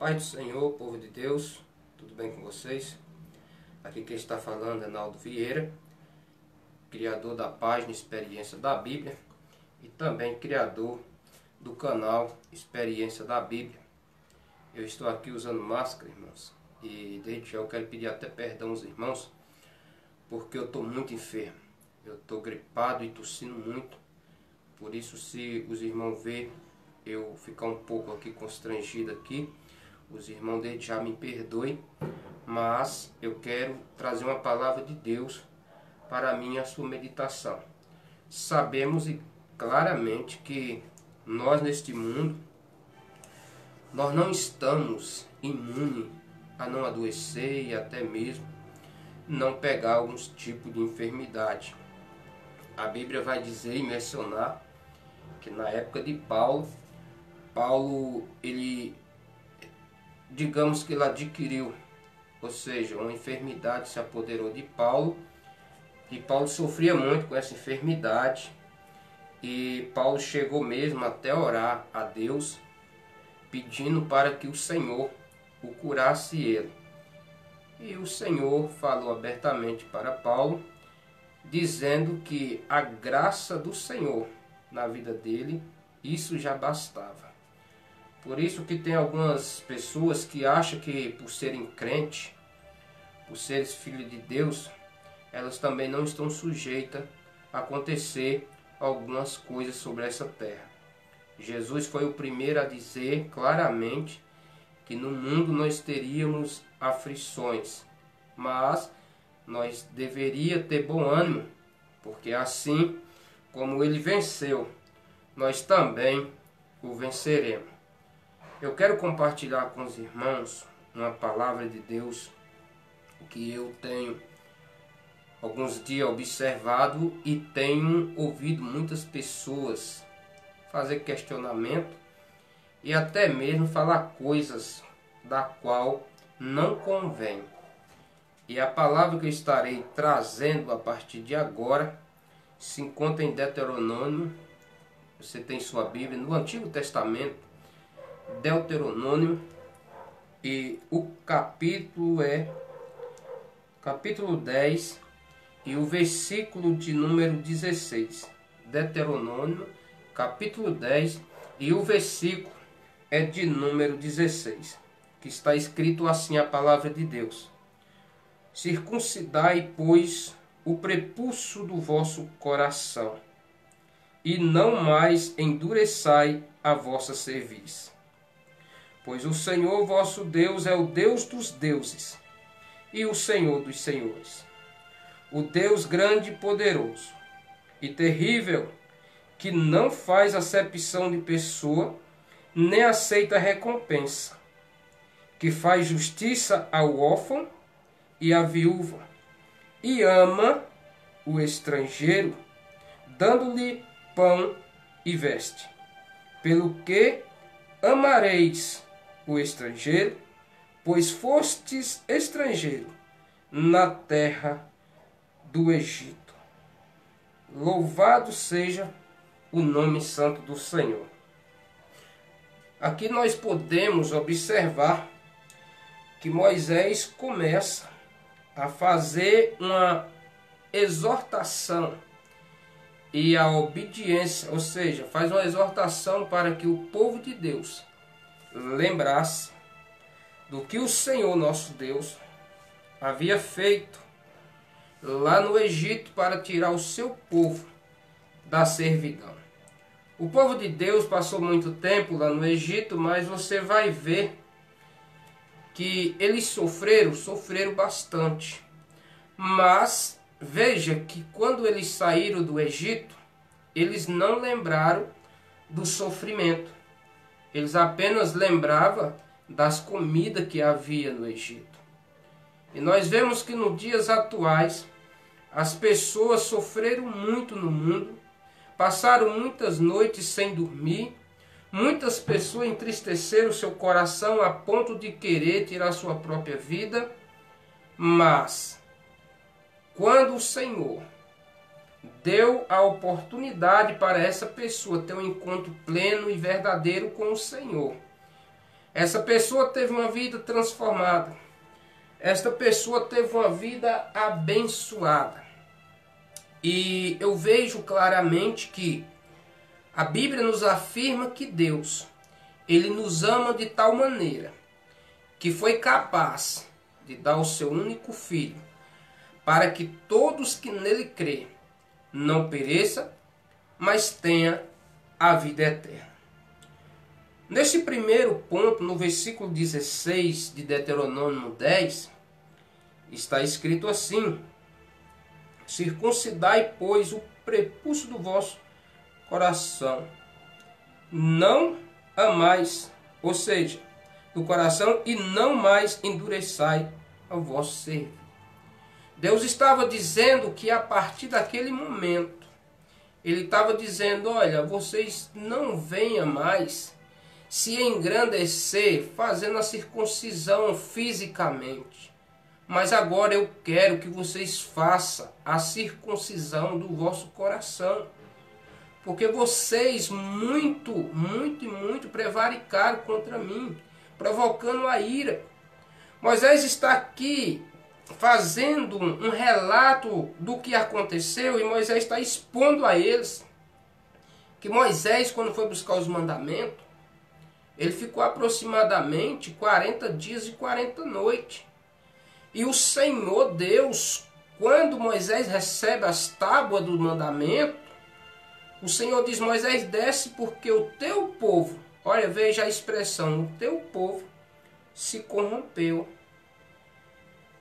Paz do Senhor, povo de Deus, tudo bem com vocês? Aqui quem está falando é Naldo Vieira, criador da página Experiência da Bíblia e também criador do canal Experiência da Bíblia. Eu estou aqui usando máscara, irmãos, e desde já eu quero pedir até perdão aos irmãos, porque eu estou muito enfermo. Eu estou gripado e tossindo muito, por isso se os irmãos verem eu ficar um pouco aqui constrangido aqui, os irmãos desde já me perdoem, mas eu quero trazer uma palavra de Deus para mim e a sua meditação. Sabemos e claramente que nós neste mundo, nós não estamos imunes a não adoecer e até mesmo não pegar alguns tipos de enfermidade. A Bíblia vai dizer e mencionar que na época de Paulo, ele, digamos que ele adquiriu, ou seja, uma enfermidade se apoderou de Paulo, e Paulo sofria muito com essa enfermidade, e Paulo chegou mesmo até orar a Deus, pedindo para que o Senhor o curasse ele. E o Senhor falou abertamente para Paulo, dizendo que a graça do Senhor na vida dele, isso já bastava. Por isso que tem algumas pessoas que acham que por serem crentes, por serem filhos de Deus, elas também não estão sujeitas a acontecer algumas coisas sobre essa terra. Jesus foi o primeiro a dizer claramente que no mundo nós teríamos aflições, mas nós deveríamos ter bom ânimo, porque assim como ele venceu, nós também o venceremos. Eu quero compartilhar com os irmãos uma palavra de Deus que eu tenho alguns dias observado e tenho ouvido muitas pessoas fazer questionamento e até mesmo falar coisas da qual não convém. E a palavra que eu estarei trazendo a partir de agora se encontra em Deuteronômio. Você tem sua Bíblia no Antigo Testamento, Deuteronômio, e o capítulo é capítulo 10 e o versículo de número 16. Deuteronômio, capítulo 10 e o versículo é de número 16, que está escrito assim a palavra de Deus: circuncidai, pois, o prepúcio do vosso coração, e não mais endureçai a vossa cerviz. Pois o Senhor vosso Deus é o Deus dos deuses e o Senhor dos senhores, o Deus grande e poderoso e terrível, que não faz acepção de pessoa, nem aceita recompensa, que faz justiça ao órfão e à viúva, e ama o estrangeiro, dando-lhe pão e veste. Pelo que amareis o estrangeiro, pois fostes estrangeiro na terra do Egito. Louvado seja o nome santo do Senhor. Aqui nós podemos observar que Moisés começa a fazer uma exortação e a obediência, ou seja, faz uma exortação para que o povo de Deus lembrasse do que o Senhor nosso Deus havia feito lá no Egito para tirar o seu povo da servidão. O povo de Deus passou muito tempo lá no Egito, mas você vai ver que eles sofreram bastante. Mas veja que quando eles saíram do Egito, eles não lembraram do sofrimento. Eles apenas lembravam das comidas que havia no Egito. E nós vemos que nos dias atuais, as pessoas sofreram muito no mundo, passaram muitas noites sem dormir, muitas pessoas entristeceram seu coração a ponto de querer tirar sua própria vida, mas quando o Senhor deu a oportunidade para essa pessoa ter um encontro pleno e verdadeiro com o Senhor, Essa pessoa teve uma vida transformada. Esta pessoa teve uma vida abençoada. E eu vejo claramente que a Bíblia nos afirma que Deus, Ele nos ama de tal maneira que foi capaz de dar o seu único Filho para que todos que nele crê não pereça, mas tenha a vida eterna. Neste primeiro ponto, no versículo 16 de Deuteronômio 10, está escrito assim: circuncidai, pois, o prepúcio do vosso coração, não amais, ou seja, do coração, e não mais endureçai o vosso ser. Deus estava dizendo que a partir daquele momento, Ele estava dizendo, olha, vocês não venham mais se engrandecer fazendo a circuncisão fisicamente. Mas agora eu quero que vocês façam a circuncisão do vosso coração. Porque vocês muito prevaricaram contra mim, provocando a ira. Moisés está aqui fazendo um relato do que aconteceu e Moisés está expondo a eles que Moisés, quando foi buscar os mandamentos, ele ficou aproximadamente 40 dias e 40 noites. E o Senhor Deus, quando Moisés recebe as tábuas do mandamento, o Senhor diz, Moisés, desce porque o teu povo, olha, veja a expressão, o teu povo se corrompeu.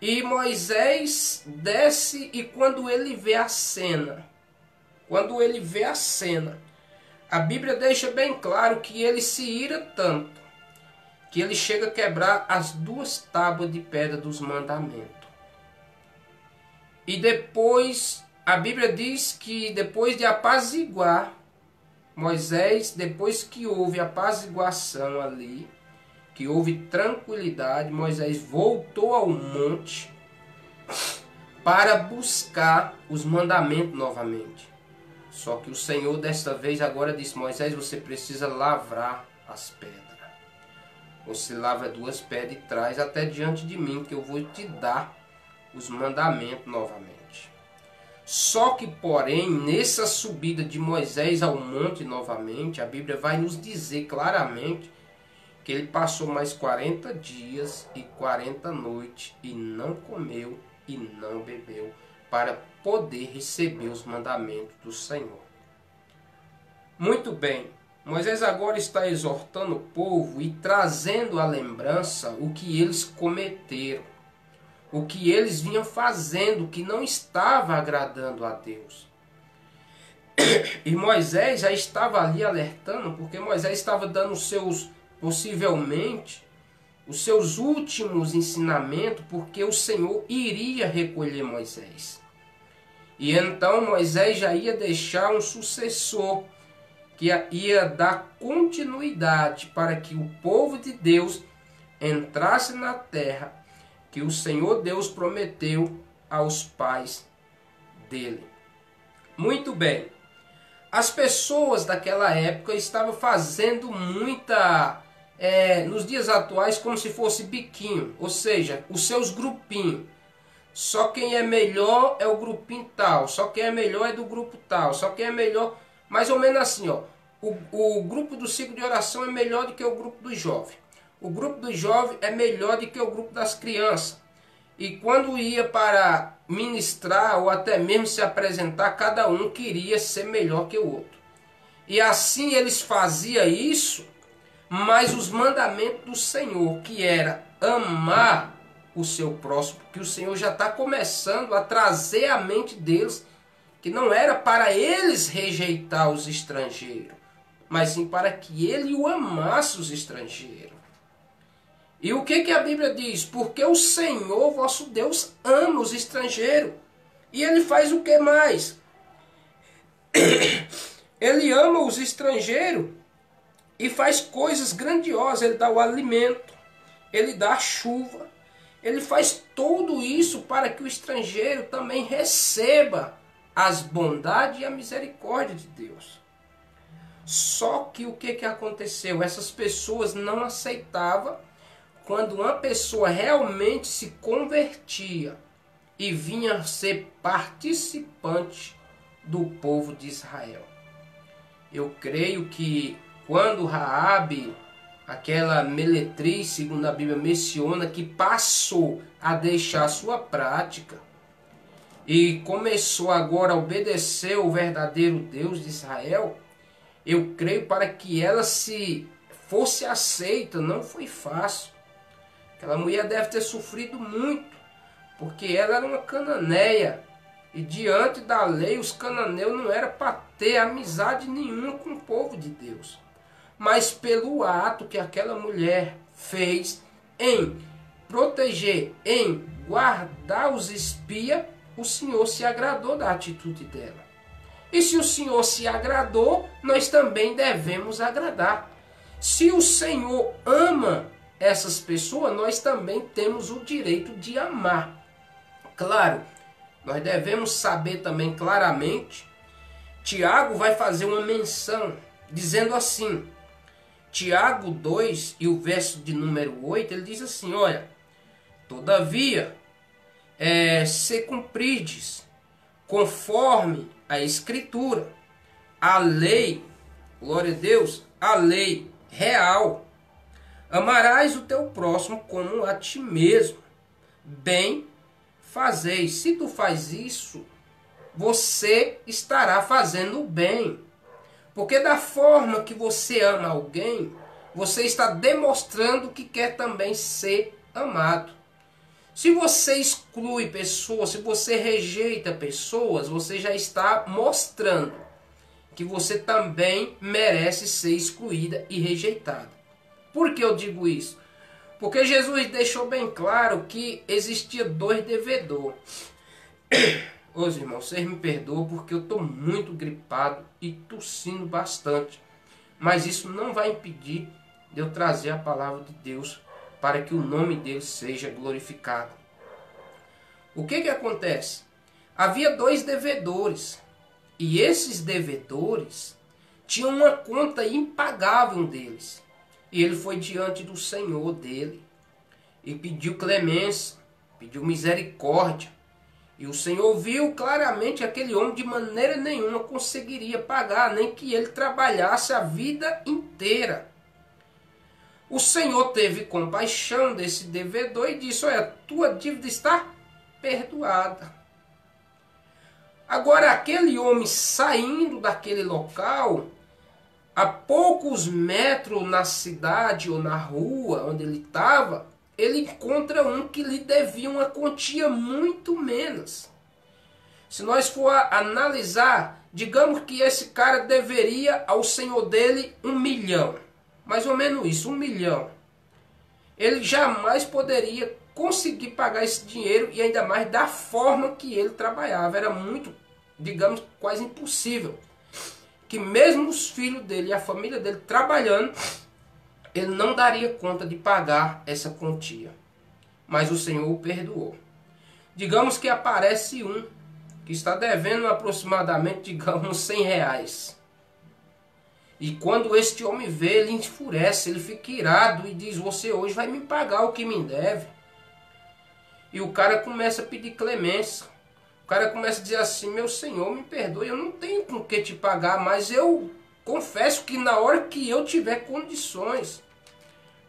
E Moisés desce e quando ele vê a cena, a Bíblia deixa bem claro que ele se ira tanto, que ele chega a quebrar as 2 tábuas de pedra dos mandamentos. E depois, a Bíblia diz que depois de apaziguar, Moisés, depois que houve apaziguação ali, que houve tranquilidade, Moisés voltou ao monte para buscar os mandamentos novamente. Só que o Senhor desta vez agora disse, Moisés, você precisa lavrar as pedras. Você lava 2 pedras e traz até diante de mim, que eu vou te dar os mandamentos novamente. Só que, porém, nessa subida de Moisés ao monte novamente, a Bíblia vai nos dizer claramente que ele passou mais 40 dias e 40 noites e não comeu e não bebeu para poder receber os mandamentos do Senhor. Muito bem, Moisés agora está exortando o povo e trazendo à lembrança o que eles cometeram, o que eles vinham fazendo, que não estava agradando a Deus. E Moisés já estava ali alertando, porque Moisés estava dando possivelmente, os seus últimos ensinamentos, porque o Senhor iria recolher Moisés. E então Moisés já ia deixar um sucessor, que ia dar continuidade para que o povo de Deus entrasse na terra que o Senhor Deus prometeu aos pais dele. Muito bem. As pessoas daquela época estavam fazendo nos dias atuais, como se fosse biquinho, ou seja, os seus grupinhos. Só quem é melhor é o grupinho tal, só quem é melhor é do grupo tal, só quem é melhor, mais ou menos assim, ó. O grupo do ciclo de oração é melhor do que o grupo dos jovens. O grupo dos jovens é melhor do que o grupo das crianças. E quando ia para ministrar ou até mesmo se apresentar, cada um queria ser melhor que o outro. E assim eles faziam isso, mas os mandamentos do Senhor, que era amar o seu próximo, que o Senhor já está começando a trazer à mente deles, que não era para eles rejeitar os estrangeiros, mas sim para que ele o amasse os estrangeiros. E o que a Bíblia diz? Porque o Senhor, vosso Deus, ama os estrangeiros. E ele faz o que mais? Ele ama os estrangeiros e faz coisas grandiosas. Ele dá o alimento, ele dá a chuva. Ele faz tudo isso para que o estrangeiro também receba as bondades e a misericórdia de Deus. Só que o que aconteceu? Essas pessoas não aceitavam quando uma pessoa realmente se convertia e vinha ser participante do povo de Israel. Eu creio que quando Raabe, aquela meretriz, segundo a Bíblia menciona, que passou a deixar a sua prática e começou agora a obedecer o verdadeiro Deus de Israel, eu creio para que ela se fosse aceita, não foi fácil. Aquela mulher deve ter sofrido muito, porque ela era uma cananeia. E diante da lei, os cananeus não eram para ter amizade nenhuma com o povo de Deus. Mas pelo ato que aquela mulher fez em proteger, em guardar os espias, o Senhor se agradou da atitude dela. E se o Senhor se agradou, nós também devemos agradar. Se o Senhor ama essas pessoas, nós também temos o direito de amar. Claro, nós devemos saber também claramente, Tiago vai fazer uma menção, dizendo assim, Tiago 2 e o verso de número 8, ele diz assim, olha, todavia, se cumprirdes conforme a Escritura, a lei, glória a Deus, a lei real, amarás o teu próximo como a ti mesmo, bem fazeis. Se tu faz isso, você estará fazendo o bem. Porque da forma que você ama alguém, você está demonstrando que quer também ser amado. Se você exclui pessoas, se você rejeita pessoas, você já está mostrando que você também merece ser excluída e rejeitada. Por que eu digo isso? Porque Jesus deixou bem claro que existia dois devedores. Ô irmãos, vocês me perdoam porque eu estou muito gripado e tossindo bastante. Mas isso não vai impedir de eu trazer a palavra de Deus para que o nome dele seja glorificado. O que acontece? Havia dois devedores. E esses devedores tinham uma conta impagável deles. E ele foi diante do Senhor dele e pediu clemência, pediu misericórdia. E o Senhor viu claramente aquele homem de maneira nenhuma conseguiria pagar, nem que ele trabalhasse a vida inteira. O Senhor teve compaixão desse devedor e disse, olha, tua dívida está perdoada. Agora aquele homem saindo daquele local, a poucos metros na cidade ou na rua onde ele estava, ele encontra um que lhe devia uma quantia muito menos. Se nós for analisar, digamos que esse cara deveria ao senhor dele 1 milhão. Mais ou menos isso, 1 milhão. Ele jamais poderia conseguir pagar esse dinheiro e ainda mais da forma que ele trabalhava. Era muito, digamos, quase impossível. Que mesmo os filhos dele e a família dele trabalhando, ele não daria conta de pagar essa quantia. Mas o Senhor o perdoou. Digamos que aparece um que está devendo aproximadamente, digamos, 100 reais. E quando este homem vê, ele enfurece, ele fica irado e diz, você hoje vai me pagar o que me deve. E o cara começa a pedir clemência. O cara começa a dizer assim, meu Senhor, me perdoe, eu não tenho com que te pagar, mas eu confesso que na hora que eu tiver condições,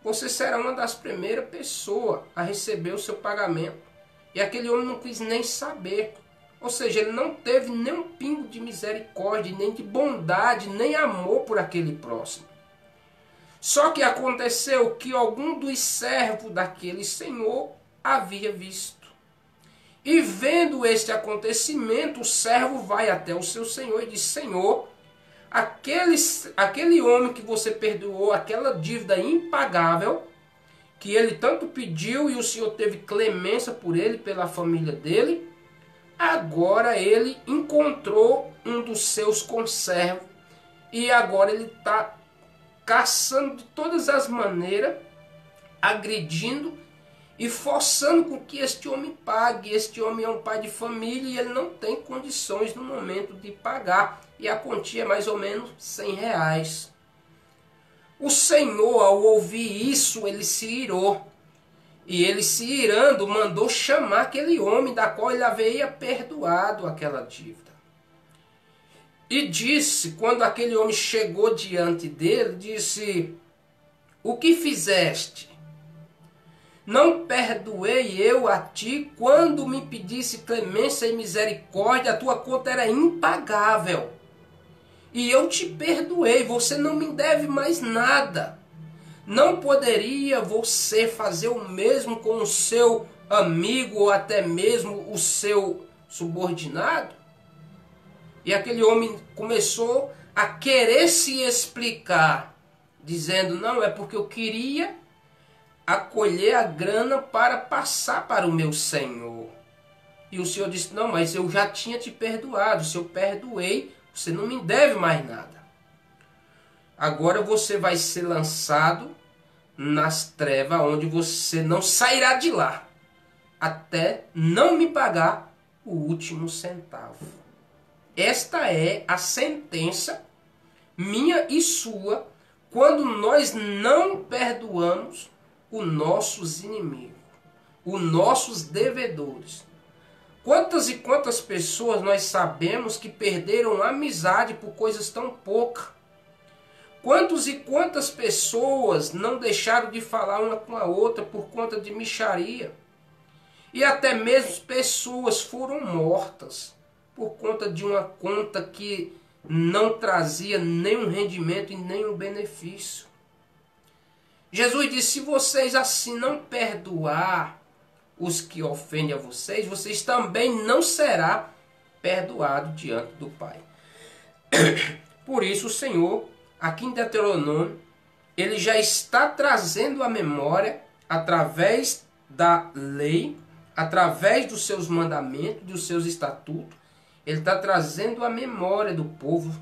você será uma das primeiras pessoas a receber o seu pagamento. E aquele homem não quis nem saber. Ou seja, ele não teve nem um pingo de misericórdia, nem de bondade, nem amor por aquele próximo. Só que aconteceu que algum dos servos daquele senhor havia visto. E vendo este acontecimento, o servo vai até o seu senhor e diz, Senhor, aquele homem que você perdoou, aquela dívida impagável, que ele tanto pediu e o Senhor teve clemência por ele, pela família dele, agora ele encontrou um dos seus conservos e agora ele está caçando de todas as maneiras, agredindo e forçando com que este homem pague. Este homem é um pai de família e ele não tem condições no momento de pagar. E a quantia é mais ou menos R$100. O Senhor, ao ouvir isso, ele se irou. E ele, se irando, mandou chamar aquele homem da qual ele havia perdoado aquela dívida. E disse, quando aquele homem chegou diante dele, disse: o que fizeste? Não perdoei eu a ti quando me pedisse clemência e misericórdia? A tua conta era impagável. E eu te perdoei, você não me deve mais nada. Não poderia você fazer o mesmo com o seu amigo ou até mesmo o seu subordinado? E aquele homem começou a querer se explicar, dizendo: não, é porque eu queria acolher a grana para passar para o meu senhor. E o Senhor disse: não, mas eu já tinha te perdoado. Se eu perdoei, você não me deve mais nada. Agora você vai ser lançado nas trevas, onde você não sairá de lá, até não me pagar o último centavo. Esta é a sentença minha e sua, quando nós não perdoamos os nossos inimigos, os nossos devedores. Quantas e quantas pessoas nós sabemos que perderam a amizade por coisas tão poucas? Quantos e quantas pessoas não deixaram de falar uma com a outra por conta de mixaria? E até mesmo pessoas foram mortas por conta de uma conta que não trazia nenhum rendimento e nenhum benefício. Jesus disse: se vocês assim não perdoar os que ofendem a vocês, vocês também não serão perdoados diante do Pai. Por isso o Senhor, aqui em Deuteronômio, ele já está trazendo a memória, através da lei, através dos seus mandamentos, dos seus estatutos, ele está trazendo a memória do povo,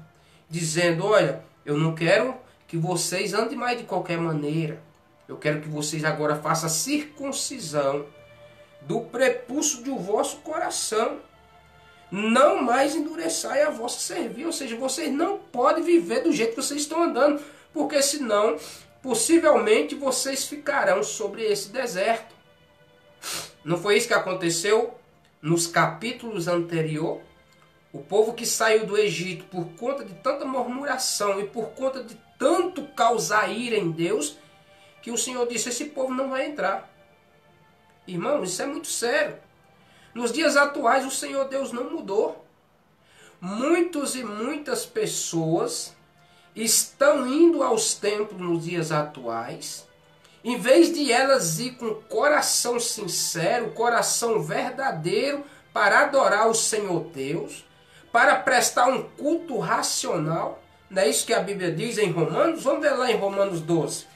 dizendo: olha, eu não quero que vocês andem mais de qualquer maneira. Eu quero que vocês agora façam a circuncisão do prepúcio do vosso coração. Não mais endureçai a vossa cerviz. Ou seja, vocês não podem viver do jeito que vocês estão andando, porque senão, possivelmente, vocês ficarão sobre esse deserto. Não foi isso que aconteceu nos capítulos anteriores? O povo que saiu do Egito por conta de tanta murmuração e por conta de tanto causar ira em Deus, que o Senhor disse: esse povo não vai entrar. Irmão, isso é muito sério. Nos dias atuais o Senhor Deus não mudou. Muitos e muitas pessoas estão indo aos templos nos dias atuais, em vez de elas ir com coração sincero, coração verdadeiro, para adorar o Senhor Deus, para prestar um culto racional. Não é isso que a Bíblia diz em Romanos? Vamos ver lá em Romanos 12.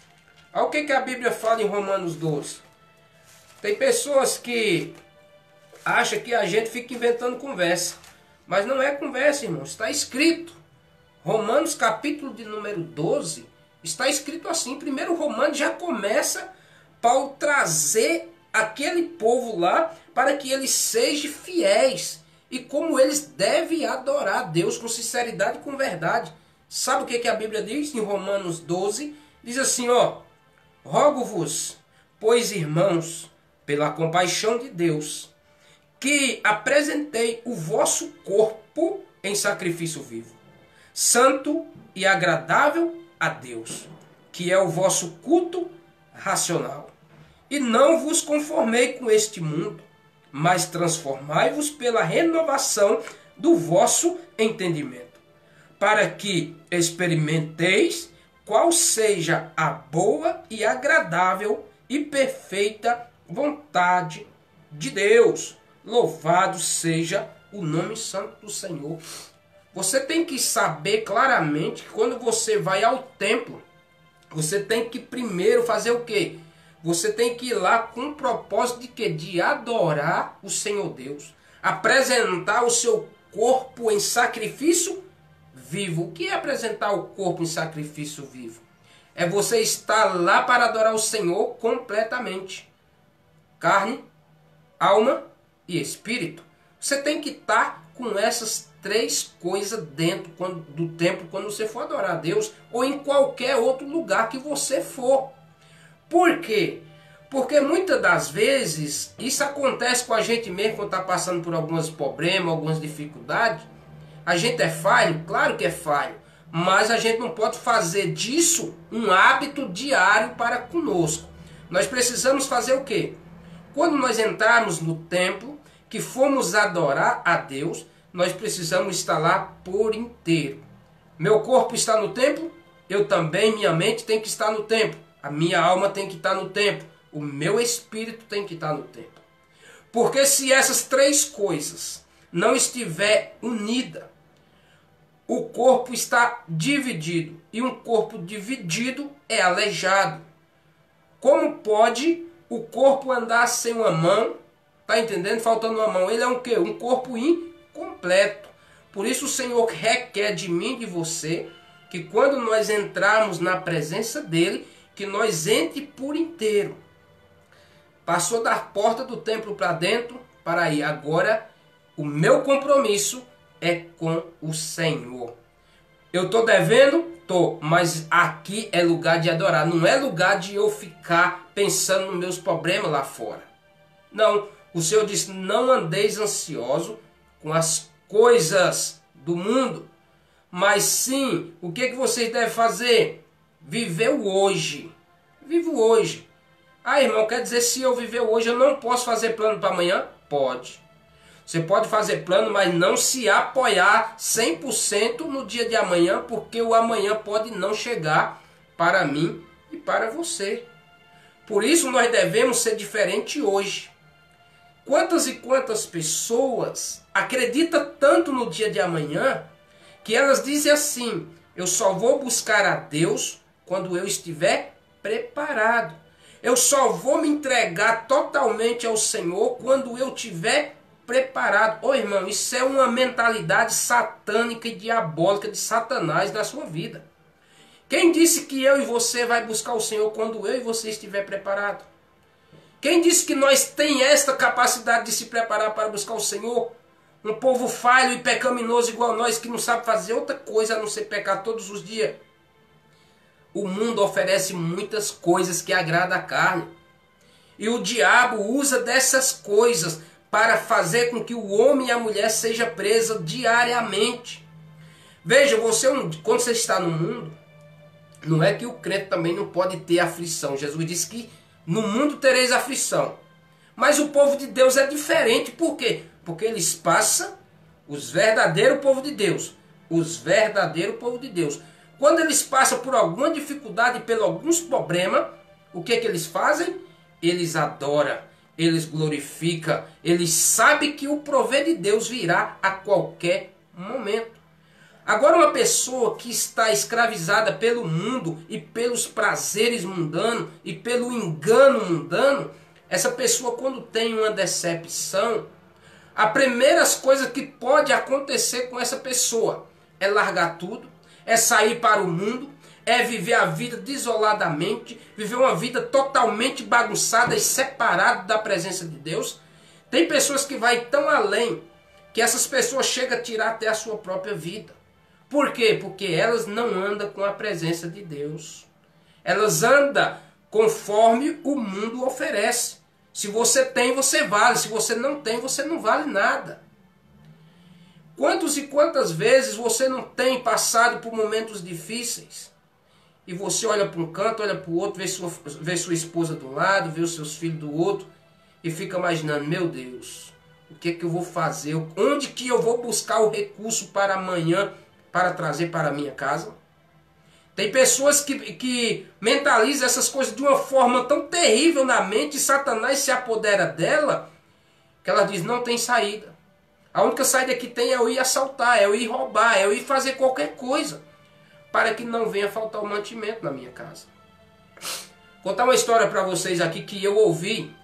Olha o que a Bíblia fala em Romanos 12. Tem pessoas que acham que a gente fica inventando conversa. Mas não é conversa, irmão. Está escrito. Romanos capítulo de número 12. Está escrito assim. Primeiro Romanos já começa para trazer aquele povo lá para que eles sejam fiéis. E como eles devem adorar a Deus com sinceridade e com verdade. Sabe o que a Bíblia diz em Romanos 12? Diz assim, ó: rogo-vos, pois, irmãos, pela compaixão de Deus, que apresentei o vosso corpo em sacrifício vivo, santo e agradável a Deus, que é o vosso culto racional. E não vos conformei com este mundo, mas transformai-vos pela renovação do vosso entendimento, para que experimenteis qual seja a boa e agradável e perfeita vontade de Deus. Louvado seja o nome santo do Senhor. Você tem que saber claramente que quando você vai ao templo, você tem que primeiro fazer o quê? Você tem que ir lá com o propósito de quê? De adorar o Senhor Deus. Apresentar o seu corpo em sacrifício vivo. O que é apresentar o corpo em sacrifício vivo? É você estar lá para adorar o Senhor completamente. carne, alma e espírito. Você tem que estar com essas três coisas dentro do templo quando você for adorar a Deus ou em qualquer outro lugar que você for. Por quê? Porque muitas das vezes isso acontece com a gente mesmo quando está passando por alguns problemas, algumas dificuldades. A gente é falho? Claro que é falho. Mas a gente não pode fazer disso um hábito diário para conosco. Nós precisamos fazer o quê? Quando nós entrarmos no templo, que fomos adorar a Deus, nós precisamos estar lá por inteiro. Meu corpo está no templo, eu também, minha mente tem que estar no templo. A minha alma tem que estar no templo. O meu espírito tem que estar no templo. Porque se essas três coisas não estiver unida, o corpo está dividido. E um corpo dividido é aleijado. Como pode o corpo andar sem uma mão? Tá entendendo? Faltando uma mão. Ele é um quê? Um corpo incompleto. Por isso o Senhor requer de mim e de você que quando nós entrarmos na presença dele, que nós entre por inteiro. Passou da porta do templo para dentro, para aí. Agora o meu compromisso é com o Senhor. Eu estou devendo? Tô, mas aqui é lugar de adorar. Não é lugar de eu ficar pensando nos meus problemas lá fora. Não, o Senhor disse, não andeis ansioso com as coisas do mundo. Mas sim, o que vocês devem fazer? Viver o hoje. Vivo hoje. Ah, irmão, quer dizer, se eu viver hoje, eu não posso fazer plano para amanhã? Pode. Você pode fazer plano, mas não se apoiar 100% no dia de amanhã, porque o amanhã pode não chegar para mim e para você. Por isso nós devemos ser diferentes hoje. Quantas e quantas pessoas acreditam tanto no dia de amanhã, que elas dizem assim, eu só vou buscar a Deus quando eu estiver preparado. Eu só vou me entregar totalmente ao Senhor quando eu estiver preparado. Ô irmão, isso é uma mentalidade satânica e diabólica de Satanás na sua vida. Quem disse que eu e você vai buscar o Senhor quando eu e você estiver preparado? Quem disse que nós tem esta capacidade de se preparar para buscar o Senhor? Um povo falho e pecaminoso igual nós que não sabe fazer outra coisa a não ser pecar todos os dias. O mundo oferece muitas coisas que agradam a carne. E o diabo usa dessas coisas para fazer com que o homem e a mulher seja presa diariamente. Veja, quando você está no mundo, não é que o crente também não pode ter aflição. Jesus disse que no mundo tereis aflição. Mas o povo de Deus é diferente. Por quê? Porque eles passam, os verdadeiros povo de Deus. Os verdadeiros povo de Deus. Quando eles passam por alguma dificuldade, por alguns problemas, o que eles fazem? Eles adoram, eles glorificam, eles sabem que o prover de Deus virá a qualquer momento. Agora uma pessoa que está escravizada pelo mundo e pelos prazeres mundanos e pelo engano mundano, essa pessoa quando tem uma decepção, a primeira coisa que pode acontecer com essa pessoa é largar tudo, é sair para o mundo, é viver a vida desoladamente, viver uma vida totalmente bagunçada e separada da presença de Deus. Tem pessoas que vai tão além que essas pessoas chegam a tirar até a sua própria vida. Por quê? Porque elas não andam com a presença de Deus. Elas andam conforme o mundo oferece. Se você tem, você vale. Se você não tem, você não vale nada. Quantos e quantas vezes você não tem passado por momentos difíceis? E você olha para um canto, olha para o outro, vê sua esposa de um lado, vê os seus filhos do outro, e fica imaginando, meu Deus, o que é que eu vou fazer? Onde que eu vou buscar o recurso para amanhã, para trazer para a minha casa? Tem pessoas que mentalizam essas coisas de uma forma tão terrível na mente, e Satanás se apodera dela, que ela diz, não tem saída. A única saída que tem é eu ir assaltar, é eu ir roubar, é eu ir fazer qualquer coisa, para que não venha faltar o mantimento na minha casa. Vou contar uma história para vocês aqui que eu ouvi,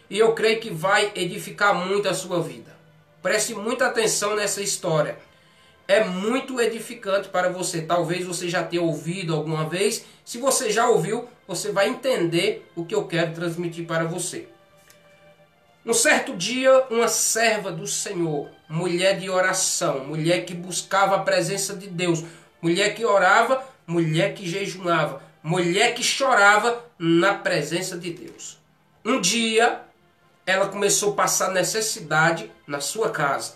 e eu creio que vai edificar muito a sua vida. Preste muita atenção nessa história. É muito edificante para você. Talvez você já tenha ouvido alguma vez. Se você já ouviu, você vai entender o que eu quero transmitir para você. Um certo dia, uma serva do Senhor, mulher de oração, mulher que buscava a presença de Deus, mulher que orava, mulher que jejuava, mulher que chorava na presença de Deus. Um dia, ela começou a passar necessidade na sua casa.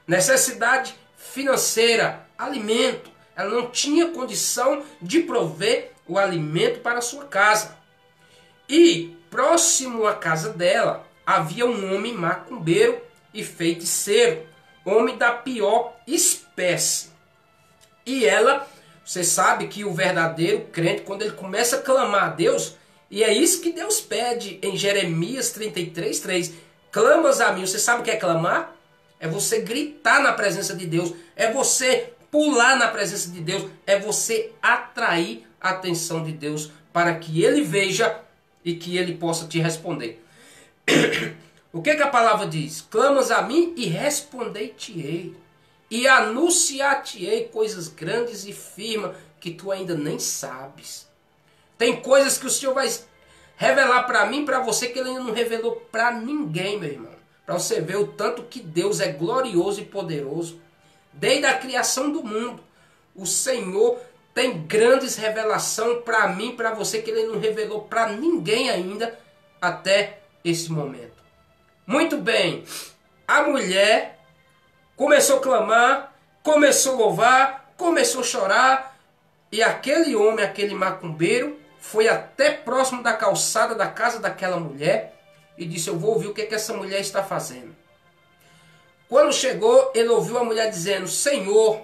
Necessidade financeira, alimento. Ela não tinha condição de prover o alimento para a sua casa. E próximo à casa dela havia um homem macumbeiro e feiticeiro, homem da pior espécie. E ela, você sabe que o verdadeiro crente, quando ele começa a clamar a Deus, e é isso que Deus pede em Jeremias 33:3, clamas a mim. Você sabe o que é clamar? É você gritar na presença de Deus, é você pular na presença de Deus, é você atrair a atenção de Deus para que Ele veja e que Ele possa te responder. O que a palavra diz? Clamas a mim e respondei-te-ei, e anunciar-te-ei coisas grandes e firmes que tu ainda nem sabes. Tem coisas que o Senhor vai revelar para mim, para você, que Ele ainda não revelou para ninguém, meu irmão. Para você ver o tanto que Deus é glorioso e poderoso. Desde a criação do mundo, o Senhor tem grandes revelações para mim, para você, que Ele não revelou para ninguém ainda até esse momento. Muito bem, a mulher começou a clamar, começou a louvar, começou a chorar, e aquele homem, aquele macumbeiro, foi até próximo da calçada da casa daquela mulher e disse: eu vou ouvir o que essa mulher está fazendo. Quando chegou, ele ouviu a mulher dizendo: Senhor,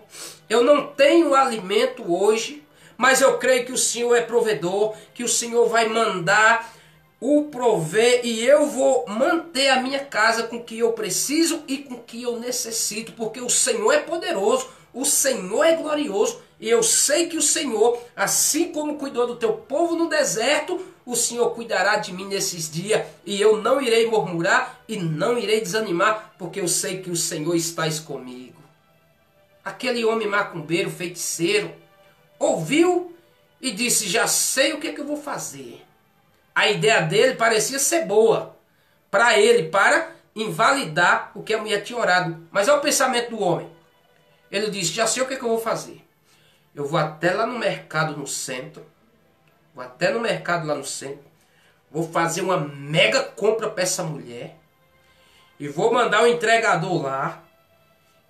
eu não tenho alimento hoje, mas eu creio que o Senhor é provedor, que o Senhor vai mandar o prover, e eu vou manter a minha casa com o que eu preciso e com o que eu necessito, porque o Senhor é poderoso, o Senhor é glorioso, e eu sei que o Senhor, assim como cuidou do teu povo no deserto, o Senhor cuidará de mim nesses dias, e eu não irei murmurar e não irei desanimar, porque eu sei que o Senhor está comigo. Aquele homem macumbeiro, feiticeiro, ouviu e disse: já sei o que eu vou fazer. A ideia dele parecia ser boa para ele, para invalidar o que a mulher tinha orado. Mas é o pensamento do homem. Ele disse: já sei o que eu vou fazer. Eu vou até lá no mercado no centro. Vou até no mercado lá no centro. Vou fazer uma mega compra para essa mulher. E vou mandar o entregador lá.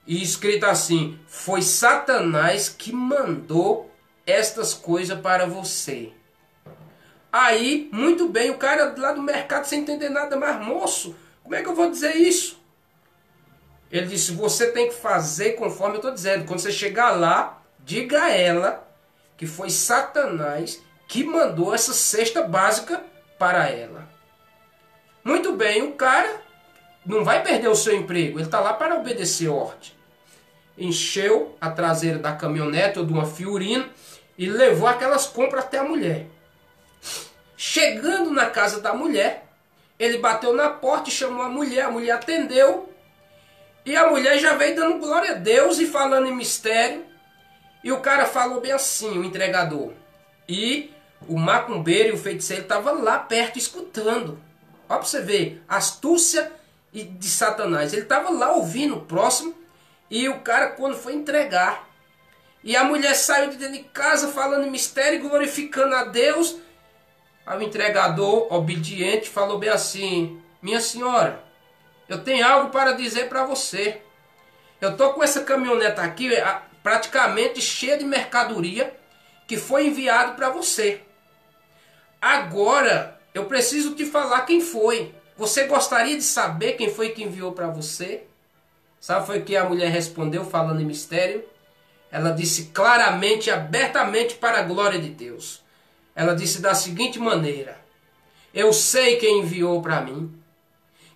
E escrito assim: foi Satanás que mandou estas coisas para você. Aí, muito bem, o cara lá do mercado sem entender nada, mas moço, como é que eu vou dizer isso? Ele disse: você tem que fazer conforme eu estou dizendo. Quando você chegar lá, diga a ela que foi Satanás que mandou essa cesta básica para ela. Muito bem, o cara não vai perder o seu emprego, ele está lá para obedecer ordem. Encheu a traseira da caminhonete ou de uma Fiorino e levou aquelas compras até a mulher. Chegando na casa da mulher, ele bateu na porta e chamou a mulher atendeu, e a mulher já veio dando glória a Deus e falando em mistério, e o cara falou bem assim, o entregador, e o macumbeiro e o feiticeiro estavam lá perto escutando. Olha para você ver, astúcia de Satanás, ele estava lá ouvindo próximo, e o cara quando foi entregar, e a mulher saiu de dentro de casa falando em mistério e glorificando a Deus. Aí o entregador, obediente, falou bem assim: minha senhora, eu tenho algo para dizer para você. Eu estou com essa caminhoneta aqui praticamente cheia de mercadoria que foi enviado para você. Agora eu preciso te falar quem foi. Você gostaria de saber quem foi que enviou para você? Sabe foi o que a mulher respondeu falando em mistério? Ela disse claramente, abertamente, para a glória de Deus. Ela disse da seguinte maneira: eu sei quem enviou para mim.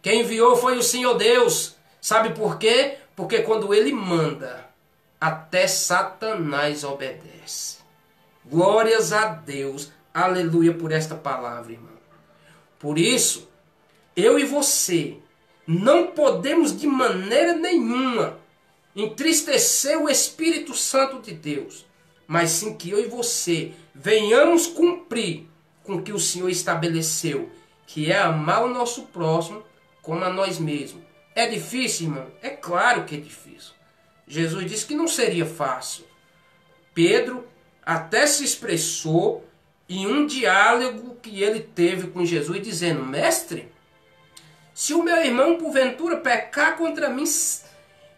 Quem enviou foi o Senhor Deus. Sabe por quê? Porque quando Ele manda, até Satanás obedece. Glórias a Deus. Aleluia por esta palavra, irmão. Por isso, eu e você não podemos de maneira nenhuma entristecer o Espírito Santo de Deus, mas sim que eu e você venhamos cumprir com o que o Senhor estabeleceu, que é amar o nosso próximo como a nós mesmos. É difícil, irmão? É claro que é difícil. Jesus disse que não seria fácil. Pedro até se expressou em um diálogo que ele teve com Jesus, dizendo: Mestre, se o meu irmão porventura pecar contra mim,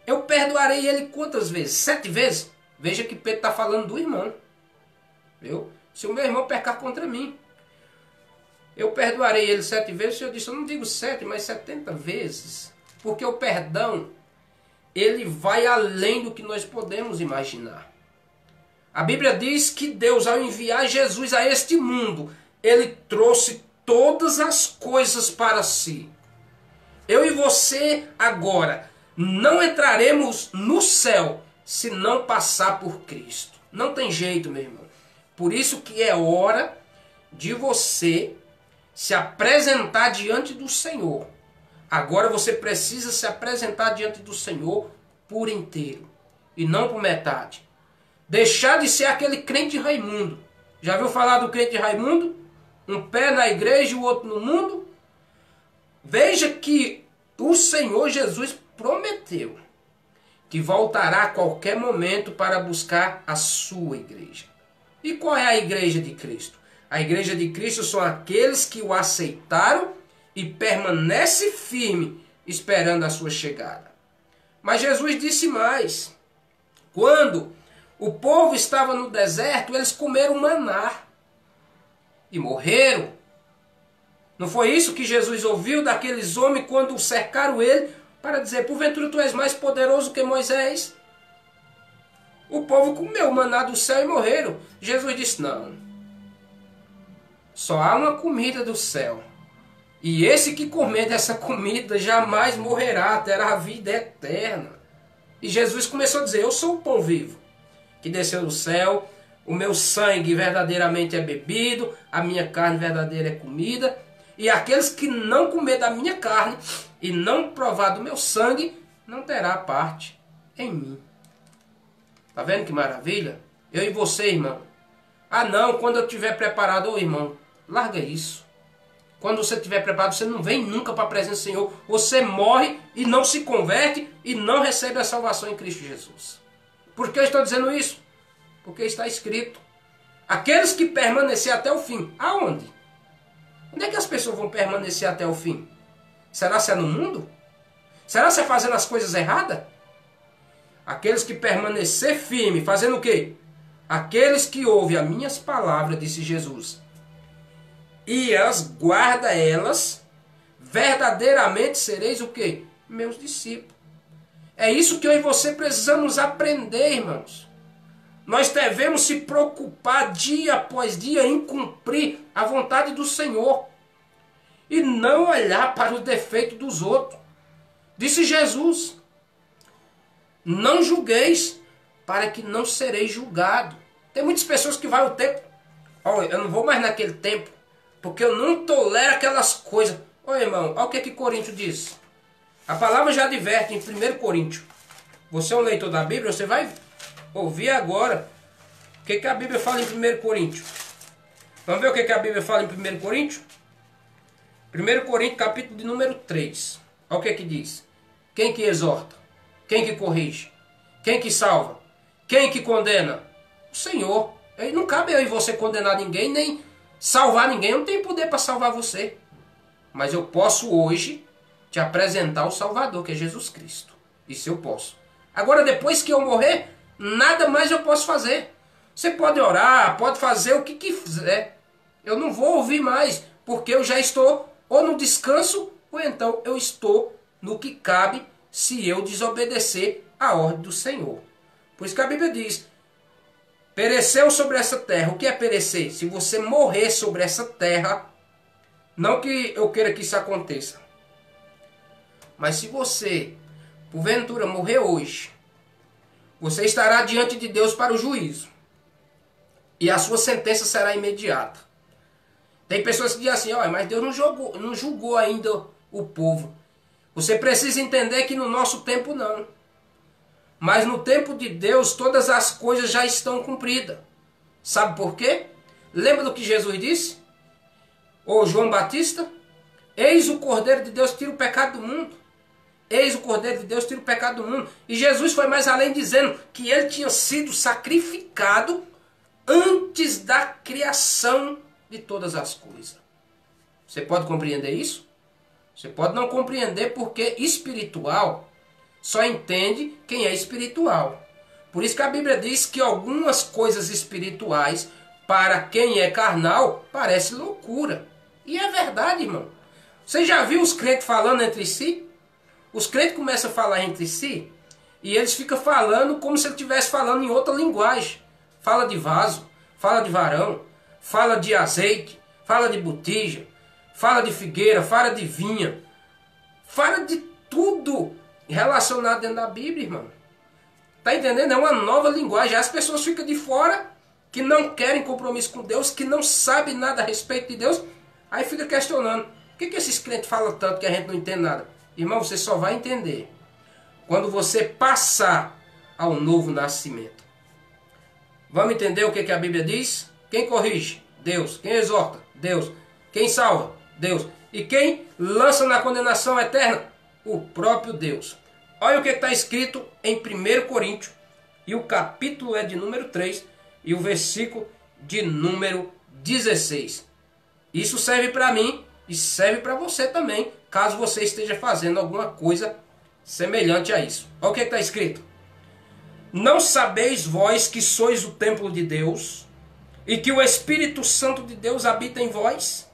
eu perdoarei ele quantas vezes? 7 vezes? Veja que Pedro está falando do irmão. Viu? Se o meu irmão pecar contra mim, eu perdoarei ele 7 vezes. Eu disse, eu não digo 7, mas 70 vezes. Porque o perdão, ele vai além do que nós podemos imaginar. A Bíblia diz que Deus, ao enviar Jesus a este mundo, ele trouxe todas as coisas para si. Eu e você agora não entraremos no céu se não passar por Cristo. Não tem jeito, meu irmão. Por isso que é hora de você se apresentar diante do Senhor. Agora você precisa se apresentar diante do Senhor por inteiro e não por metade. Deixar de ser aquele crente Raimundo. Já viu falar do crente Raimundo? Um pé na igreja e o outro no mundo? Veja que o Senhor Jesus prometeu que voltará a qualquer momento para buscar a sua igreja. E qual é a igreja de Cristo? A igreja de Cristo são aqueles que o aceitaram e permanecem firme esperando a sua chegada. Mas Jesus disse mais. Quando o povo estava no deserto, eles comeram maná e morreram. Não foi isso que Jesus ouviu daqueles homens quando cercaram ele para dizer: porventura tu és mais poderoso que Moisés? O povo comeu o maná do céu e morreram. Jesus disse: não. Só há uma comida do céu. E esse que comer dessa comida jamais morrerá, terá a vida eterna. E Jesus começou a dizer: eu sou o pão vivo que desceu do céu, o meu sangue verdadeiramente é bebido, a minha carne verdadeira é comida, e aqueles que não comer da minha carne e não provar do meu sangue, não terá parte em mim. Tá vendo que maravilha? Eu e você, irmão. Ah não, quando eu estiver preparado, ô irmão, larga isso. Quando você estiver preparado, você não vem nunca para a presença do Senhor. Você morre e não se converte e não recebe a salvação em Cristo Jesus. Por que eu estou dizendo isso? Porque está escrito: aqueles que permanecer até o fim. Aonde? Onde é que as pessoas vão permanecer até o fim? Será se é no mundo? Será se é fazendo as coisas erradas? Aqueles que permanecer firme, fazendo o quê? Aqueles que ouvem as minhas palavras, disse Jesus, e as guarda elas, verdadeiramente sereis o quê? Meus discípulos. É isso que eu e você precisamos aprender, irmãos. Nós devemos se preocupar dia após dia em cumprir a vontade do Senhor e não olhar para os defeitos dos outros. Disse Jesus: não julgueis, para que não sereis julgados. Tem muitas pessoas que vai o tempo: olha, eu não vou mais naquele tempo, porque eu não tolero aquelas coisas. Olha, irmão, olha o que Coríntios diz. A palavra já adverte em 1 Coríntios. Você é um leitor da Bíblia, você vai ouvir agora o que a Bíblia fala em 1 Coríntios. Vamos ver o que a Bíblia fala em 1 Coríntios? 1 Coríntios, capítulo de número 3. Olha o que diz. Quem que exorta? Quem que corrige? Quem que salva? Quem que condena? O Senhor. Não cabe eu e você condenar ninguém, nem salvar ninguém. Eu não tenho poder para salvar você. Mas eu posso hoje te apresentar o Salvador, que é Jesus Cristo. Isso eu posso. Agora, depois que eu morrer, nada mais eu posso fazer. Você pode orar, pode fazer o que quiser. Eu não vou ouvir mais, porque eu já estou ou no descanso, ou então eu estou no que cabe se eu desobedecer a ordem do Senhor. Por isso que a Bíblia diz: pereceu sobre essa terra. O que é perecer? Se você morrer sobre essa terra, não que eu queira que isso aconteça, mas se você, porventura, morrer hoje, você estará diante de Deus para o juízo. E a sua sentença será imediata. Tem pessoas que dizem assim: olha, mas Deus não julgou ainda o povo. Você precisa entender que no nosso tempo não. Mas no tempo de Deus, todas as coisas já estão cumpridas. Sabe por quê? Lembra do que Jesus disse? Ou João Batista? Eis o Cordeiro de Deus que tira o pecado do mundo. Eis o Cordeiro de Deus que tira o pecado do mundo. E Jesus foi mais além dizendo que ele tinha sido sacrificado antes da criação de todas as coisas. Você pode compreender isso? Você pode não compreender porque espiritual só entende quem é espiritual. Por isso que a Bíblia diz que algumas coisas espirituais para quem é carnal parece loucura. E é verdade, irmão. Você já viu os crentes falando entre si? Os crentes começam a falar entre si e eles ficam falando como se ele estivesse falando em outra linguagem. Fala de vaso, fala de varão, fala de azeite, fala de botija, fala de figueira, fala de vinha. Fala de tudo relacionado dentro da Bíblia, irmão. Tá entendendo? É uma nova linguagem. As pessoas ficam de fora, que não querem compromisso com Deus, que não sabem nada a respeito de Deus. Aí fica questionando. Por que esses crentes falam tanto que a gente não entende nada? Irmão, você só vai entender quando você passar ao novo nascimento. Vamos entender o que a Bíblia diz? Quem corrige? Deus. Quem exorta? Deus. Quem salva? Deus. E quem lança na condenação eterna? O próprio Deus. Olha o que está escrito em 1 Coríntios. E o capítulo é de número 3 e o versículo de número 16. Isso serve para mim e serve para você também, caso você esteja fazendo alguma coisa semelhante a isso. Olha o que está escrito. Não sabeis vós que sois o templo de Deus e que o Espírito Santo de Deus habita em vós?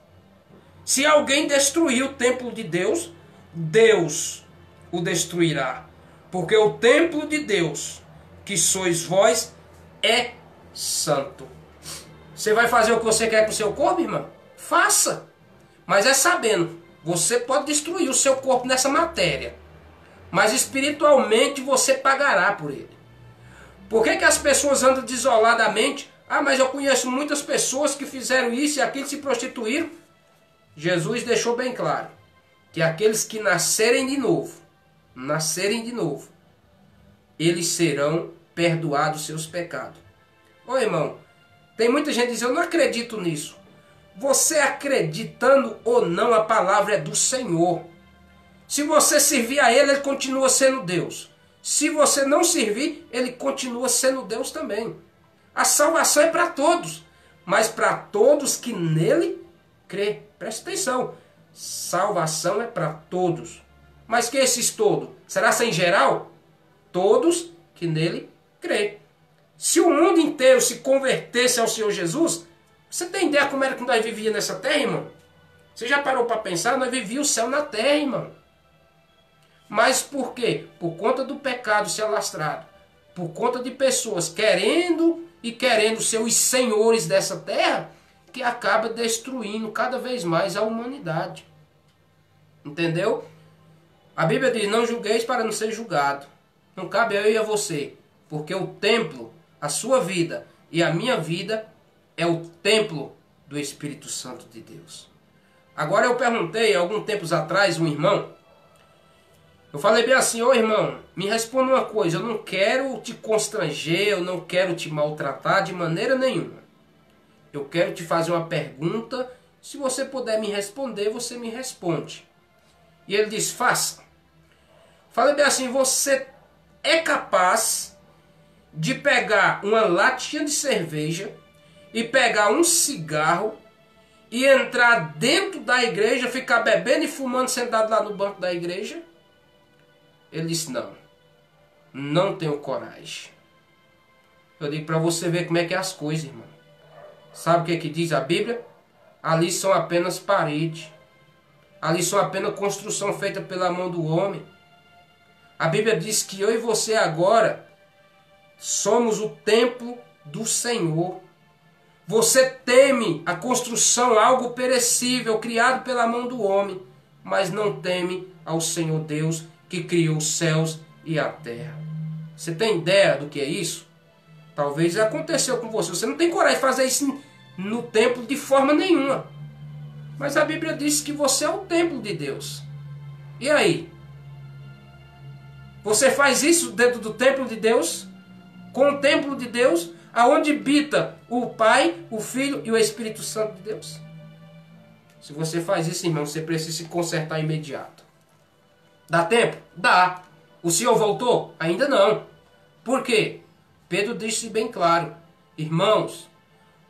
Se alguém destruir o templo de Deus, Deus o destruirá. Porque o templo de Deus, que sois vós, é santo. Você vai fazer o que você quer com o seu corpo, irmão? Faça. Mas é sabendo, você pode destruir o seu corpo nessa matéria. Mas espiritualmente você pagará por ele. Por que as pessoas andam desoladamente? Ah, mas eu conheço muitas pessoas que fizeram isso e aquilo, se prostituíram. Jesus deixou bem claro que aqueles que nascerem de novo, eles serão perdoados seus pecados. Ô irmão, tem muita gente dizendo, eu não acredito nisso. Você acreditando ou não, a palavra é do Senhor. Se você servir a Ele, Ele continua sendo Deus. Se você não servir, Ele continua sendo Deus também. A salvação é para todos, mas para todos que nele crê. Presta atenção, salvação é para todos. Mas que esses todos? Será sem geral? Todos que nele crê. Se o mundo inteiro se convertesse ao Senhor Jesus, você tem ideia como era que nós vivíamos nessa terra, irmão? Você já parou para pensar? Nós vivíamos o céu na terra, irmão. Mas por quê? Por conta do pecado se alastrado. Por conta de pessoas querendo ser os senhores dessa terra, que acaba destruindo cada vez mais a humanidade. Entendeu? A Bíblia diz, não julgueis para não ser julgado. Não cabe a eu e a você. Porque o templo, a sua vida e a minha vida, é o templo do Espírito Santo de Deus. Agora eu perguntei, alguns tempos atrás, um irmão, eu falei bem assim, ô irmão, me responda uma coisa, eu não quero te constranger, eu não quero te maltratar de maneira nenhuma. Eu quero te fazer uma pergunta, se você puder me responder, você me responde. E ele disse, faça. Falei bem assim, você é capaz de pegar uma latinha de cerveja e pegar um cigarro e entrar dentro da igreja, ficar bebendo e fumando sentado lá no banco da igreja? Ele disse, não tenho coragem. Eu digo para você ver como é que é as coisas, irmão. Sabe o que é que diz a Bíblia? Ali são apenas paredes. Ali são apenas construção feita pela mão do homem. A Bíblia diz que eu e você agora somos o templo do Senhor. Você teme a construção, algo perecível, criado pela mão do homem, mas não teme ao Senhor Deus, que criou os céus e a terra. Você tem ideia do que é isso? Talvez aconteceu com você. Você não tem coragem de fazer isso no templo de forma nenhuma. Mas a Bíblia diz que você é o templo de Deus. E aí? Você faz isso dentro do templo de Deus? Com o templo de Deus? Aonde habita o Pai, o Filho e o Espírito Santo de Deus? Se você faz isso, irmão, você precisa se consertar imediato. Dá tempo? Dá. O Senhor voltou? Ainda não. Por quê? Pedro disse bem claro: irmãos,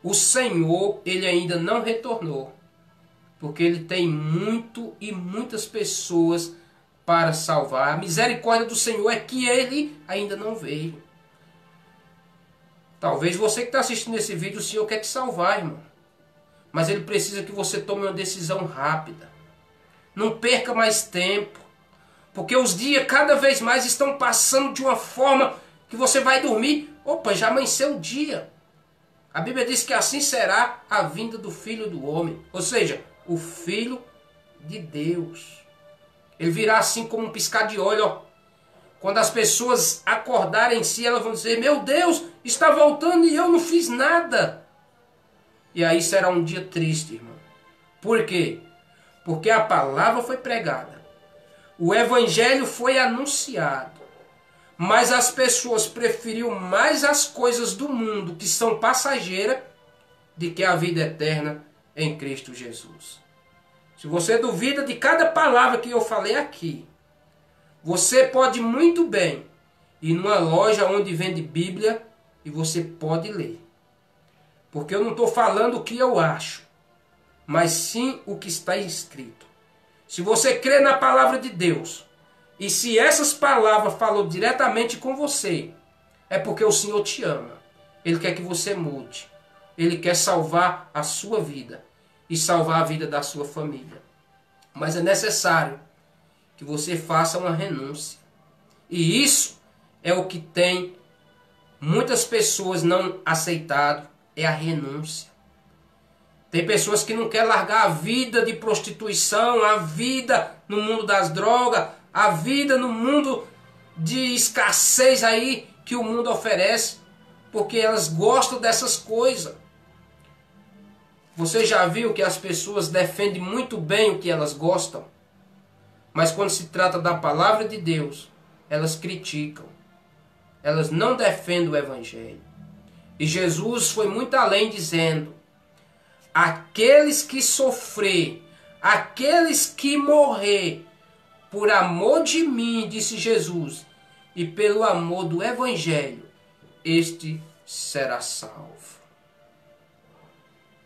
o Senhor, ele ainda não retornou, porque ele tem muito e muitas pessoas para salvar. A misericórdia do Senhor é que ele ainda não veio. Talvez você que está assistindo esse vídeo, o Senhor quer te salvar, irmão. Mas ele precisa que você tome uma decisão rápida. Não perca mais tempo. Porque os dias cada vez mais estão passando de uma forma que você vai dormir. Opa, já amanheceu o dia. A Bíblia diz que assim será a vinda do Filho do Homem. Ou seja, o Filho de Deus. Ele virá assim como um piscar de olho, ó. Quando as pessoas acordarem em si, elas vão dizer: meu Deus, está voltando e eu não fiz nada. E aí será um dia triste, irmão. Por quê? Porque a palavra foi pregada. O evangelho foi anunciado. Mas as pessoas preferiram mais as coisas do mundo, que são passageiras, do que a vida eterna em Cristo Jesus. Se você duvida de cada palavra que eu falei aqui, você pode muito bem ir numa loja onde vende Bíblia e você pode ler. Porque eu não estou falando o que eu acho, mas sim o que está escrito. Se você crê na palavra de Deus, e se essas palavras falou diretamente com você, é porque o Senhor te ama. Ele quer que você mude. Ele quer salvar a sua vida e salvar a vida da sua família. Mas é necessário que você faça uma renúncia. E isso é o que tem muitas pessoas não aceitado, é a renúncia. Tem pessoas que não querem largar a vida de prostituição, a vida no mundo das drogas, a vida no mundo de escassez aí que o mundo oferece, porque elas gostam dessas coisas. Você já viu que as pessoas defendem muito bem o que elas gostam, mas quando se trata da palavra de Deus, elas criticam. Elas não defendem o evangelho. E Jesus foi muito além, dizendo: aqueles que sofrer, aqueles que morrer por amor de mim, disse Jesus, e pelo amor do evangelho, este será salvo.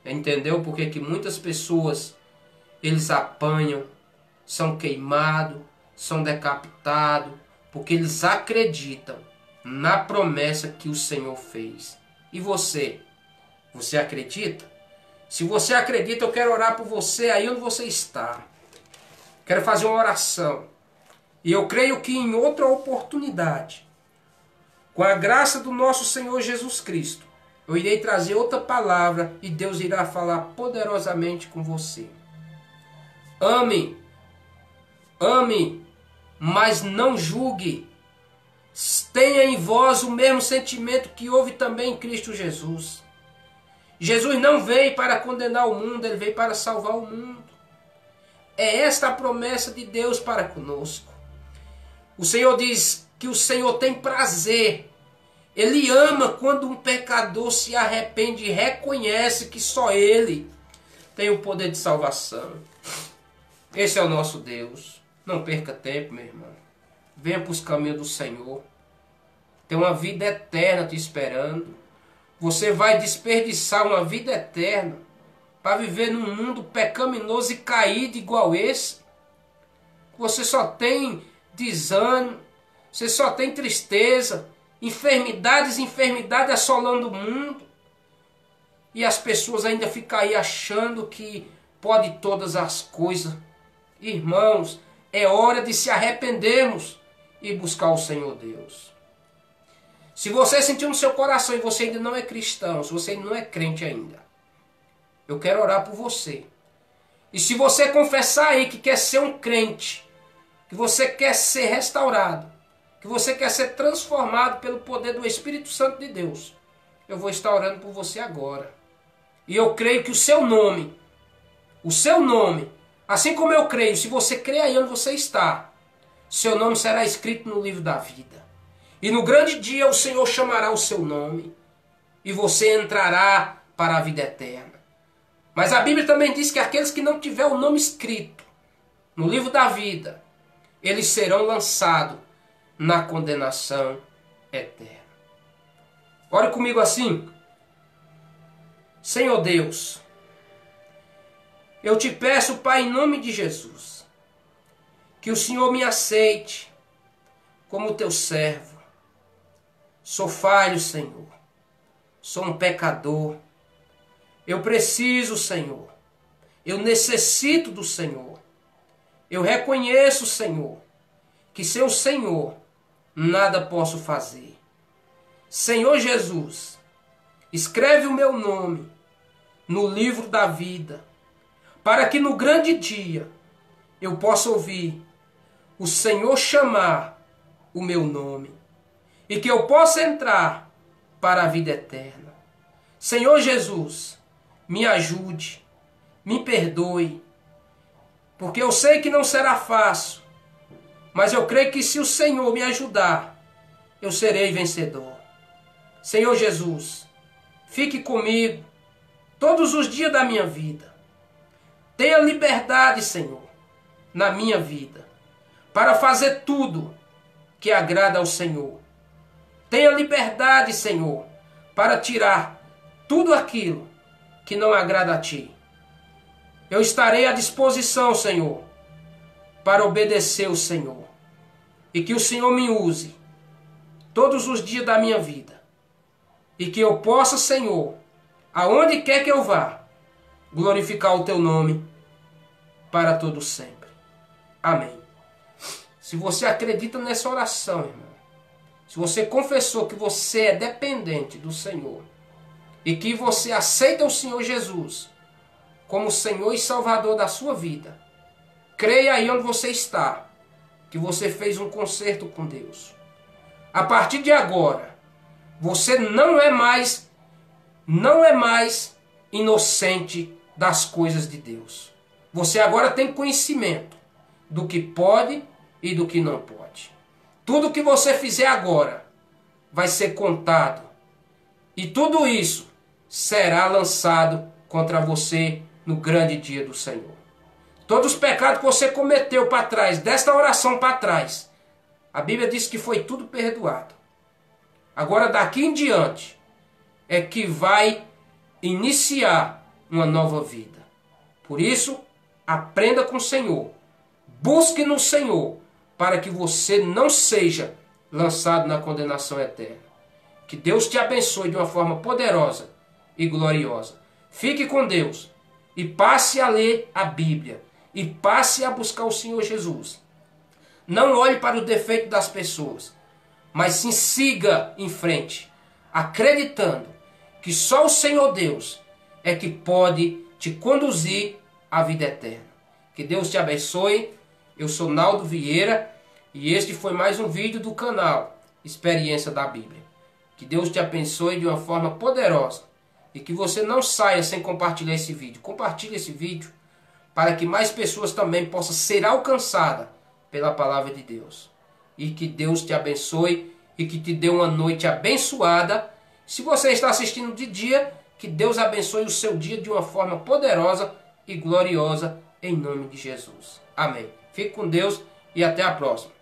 Entendeu por que muitas pessoas, eles apanham, são queimados, são decapitados, porque eles acreditam na promessa que o Senhor fez. E você? Você acredita? Se você acredita, eu quero orar por você aí onde você está. Quero fazer uma oração. E eu creio que em outra oportunidade, com a graça do nosso Senhor Jesus Cristo, eu irei trazer outra palavra e Deus irá falar poderosamente com você. Ame, ame, mas não julgue. Tenha em vós o mesmo sentimento que houve também em Cristo Jesus. Jesus não veio para condenar o mundo, ele veio para salvar o mundo. É esta a promessa de Deus para conosco. O Senhor diz que o Senhor tem prazer. Ele ama quando um pecador se arrepende e reconhece que só Ele tem o poder de salvação. Esse é o nosso Deus. Não perca tempo, meu irmão. Venha para os caminhos do Senhor. Tem uma vida eterna te esperando. Você vai desperdiçar uma vida eterna para viver num mundo pecaminoso e caído igual esse. Você só tem desânimo, você só tem tristeza, enfermidades assolando o mundo. E as pessoas ainda ficam aí achando que pode todas as coisas. Irmãos, é hora de se arrependermos e buscar o Senhor Deus. Se você sentiu no seu coração e você ainda não é cristão, se você ainda não é crente ainda, eu quero orar por você. E se você confessar aí que quer ser um crente, que você quer ser restaurado, que você quer ser transformado pelo poder do Espírito Santo de Deus, eu vou estar orando por você agora. E eu creio que o seu nome, assim como eu creio, se você crê aí onde você está, seu nome será escrito no livro da vida. E no grande dia o Senhor chamará o seu nome e você entrará para a vida eterna. Mas a Bíblia também diz que aqueles que não tiver o nome escrito no livro da vida, eles serão lançados na condenação eterna. Ore comigo assim. Senhor Deus, eu te peço, Pai, em nome de Jesus, que o Senhor me aceite como teu servo. Sou falho, Senhor. Sou um pecador. Eu preciso, Senhor. Eu necessito do Senhor. Eu reconheço, Senhor, que sem o Senhor nada posso fazer. Senhor Jesus, escreve o meu nome no livro da vida, para que no grande dia eu possa ouvir o Senhor chamar o meu nome e que eu possa entrar para a vida eterna. Senhor Jesus, me ajude, me perdoe, porque eu sei que não será fácil, mas eu creio que se o Senhor me ajudar, eu serei vencedor. Senhor Jesus, fique comigo todos os dias da minha vida. Tenha liberdade, Senhor, na minha vida, para fazer tudo que agrada ao Senhor. Tenha liberdade, Senhor, para tirar tudo aquilo que não agrada a Ti. Eu estarei à disposição, Senhor, para obedecer o Senhor. E que o Senhor me use todos os dias da minha vida. E que eu possa, Senhor, aonde quer que eu vá, glorificar o Teu nome para todo sempre. Amém. Se você acredita nessa oração, irmão, se você confessou que você é dependente do Senhor e que você aceita o Senhor Jesus como Senhor e Salvador da sua vida, creia aí onde você está, que você fez um concerto com Deus. A partir de agora, você não é mais inocente das coisas de Deus. Você agora tem conhecimento do que pode e do que não pode. Tudo que você fizer agora vai ser contado. E tudo isso será lançado contra você no grande dia do Senhor. Todos os pecados que você cometeu para trás, desta oração para trás, a Bíblia diz que foi tudo perdoado. Agora daqui em diante é que vai iniciar uma nova vida. Por isso, aprenda com o Senhor. Busque no Senhor para que você não seja lançado na condenação eterna. Que Deus te abençoe de uma forma poderosa e gloriosa. Fique com Deus e passe a ler a Bíblia e passe a buscar o Senhor Jesus. Não olhe para o defeito das pessoas, mas sim siga em frente, acreditando que só o Senhor Deus é que pode te conduzir à vida eterna. Que Deus te abençoe. Eu sou Naldo Vieira e este foi mais um vídeo do canal Experiência da Bíblia. Que Deus te abençoe de uma forma poderosa e que você não saia sem compartilhar esse vídeo. Compartilhe esse vídeo para que mais pessoas também possam ser alcançadas pela palavra de Deus. E que Deus te abençoe e que te dê uma noite abençoada. Se você está assistindo de dia, que Deus abençoe o seu dia de uma forma poderosa e gloriosa em nome de Jesus. Amém. Fique com Deus e até a próxima.